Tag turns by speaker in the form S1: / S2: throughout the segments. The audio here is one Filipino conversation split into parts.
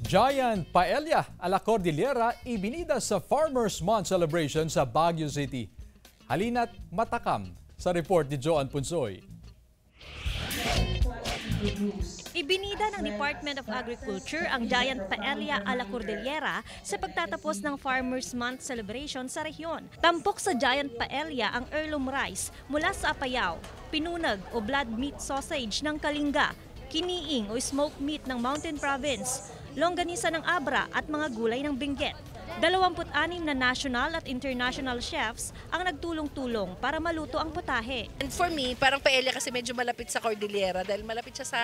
S1: Giant paella ala Cordillera ibinida sa Farmers Month celebration sa Baguio City. Halina't matakam sa report ni Joan Punsoy.
S2: Ibinida ng Department of Agriculture ang Giant Paella ala Cordillera sa pagtatapos ng Farmers Month celebration sa rehiyon. Tampok sa Giant Paella ang heirloom rice mula sa Apayao, pinunag o blood meat sausage ng Kalinga, kiniing o smoked meat ng Mountain Province, longganisa ng Abra at mga gulay ng Benguet. 26 na national at international chefs ang nagtulong-tulong para maluto ang putahe.
S3: And for me, parang paella kasi medyo malapit sa Cordillera dahil malapit siya sa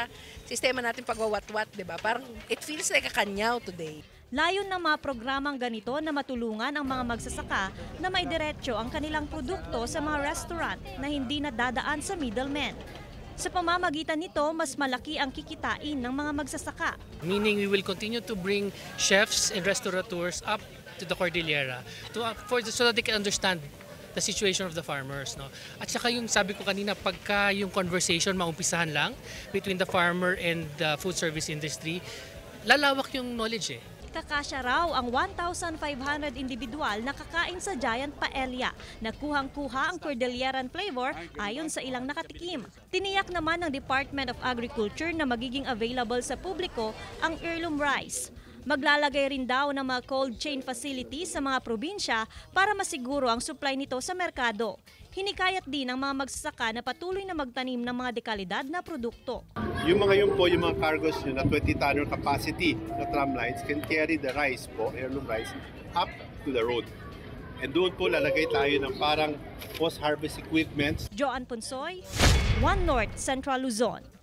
S3: sistema natin pagwawat-wat, di ba? Parang it feels like a Canyao today.
S2: Layon ng mga programang ganito na matulungan ang mga magsasaka na may diretso ang kanilang produkto sa mga restaurant na hindi nadadaan sa middlemen. Sa pamamagitan nito, mas malaki ang kikitain ng mga magsasaka.
S4: Meaning we will continue to bring chefs and restaurateurs up to the Cordillera so that they can understand the situation of the farmers. No? At saka yung sabi ko kanina, pagka yung conversation maumpisahan lang between the farmer and the food service industry, lalawak yung knowledge eh.
S2: Kakasya raw ang 1,500 individual na kakain sa Giant Paella na kuhang-kuha ang Cordilleran flavor ayon sa ilang nakatikim. Tiniyak naman ng Department of Agriculture na magiging available sa publiko ang heirloom rice. Maglalagay rin daw ng mga cold chain facilities sa mga probinsya para masiguro ang supply nito sa merkado. Hinikayat din ng mga magsasaka na patuloy na magtanim ng mga dekalidad na produkto.
S5: Yung mga cargos nyo na 20-tonner capacity na tram lines can carry the rice po, heirloom rice, up to the road. And doon po lalagay tayo ng parang post-harvest equipment.
S2: Joan Punsoy, One North Central Luzon.